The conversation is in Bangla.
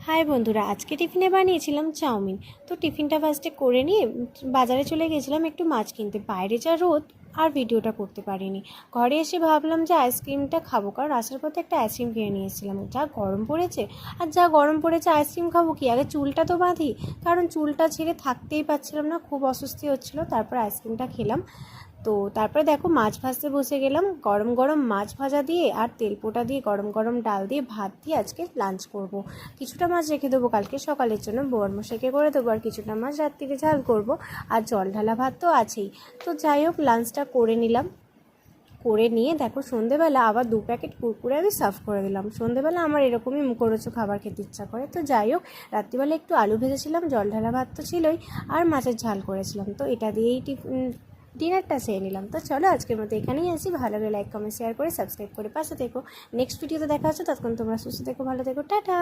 হাই বন্ধুরা, আজকে টিফিনে বানিয়েছিলাম চাউমিন। তো টিফিনটা ফার্স্টে করে নিয়ে বাজারে চলে গেছিলাম একটু মাছ কিনতে। বাইরে যা রোদ, আর ভিডিওটা করতে পারিনি। ঘরে এসে ভাবলাম যে আইসক্রিমটা খাবো, কারণ আসার পথে একটা আইসক্রিম কিনে নিয়েছিলাম। যা গরম পড়েছে, আর যা গরম পড়েছে আইসক্রিম খাবো কি, আগে চুলটা তো বাঁধি, কারণ চুলটা ছেড়ে থাকতেই পারছিলাম না, খুব অস্বস্তি হচ্ছিলো। তারপর আইসক্রিমটা খেলাম। তো তারপরে দেখো মাছ ভাজতে বসে গেলাম। গরম গরম মাছ ভাজা দিয়ে আর তেলপোটা দিয়ে গরম গরম ডাল দিয়ে ভাত দিয়ে আজকে লাঞ্চ করব। কিছুটা মাছ রেখে দেবো কালকে সকালের জন্য, বরমশাইকে করে দেবো, আর কিছুটা মাছ রাত্রিরে ঝাল করব। আর জল ঢালা ভাত তো আছেই। তো যাই হোক, লাঞ্চটা করে নিলাম। করে নিয়ে দেখো সন্ধেবেলা আবার 2 প্যাকেট কুরকুরে আমি সার্ভ করে দিলাম। সন্ধেবেলা আমার এরকমই মুখরোচক খাবার খেতে ইচ্ছা করে। তো যাই হোক, রাত্রিবেলা একটু আলু ভেজেছিলাম, জল ঢালা ভাত তো ছিলই, আর মাছের ঝাল করেছিলাম। তো এটা দিয়েই ডিনারটা সেরে নিলাম। তো চলো আজকের মতো এখানেই আসি। ভালো লাগলে লাইক কমেন্ট শেয়ার করে সাবস্ক্রাইব করে পাশে থেকো। নেক্সট ভিডিওতে দেখা হচ্ছে, ততক্ষণ তোমরা সুস্থ থেকো, ভালো থেকো, টাটা।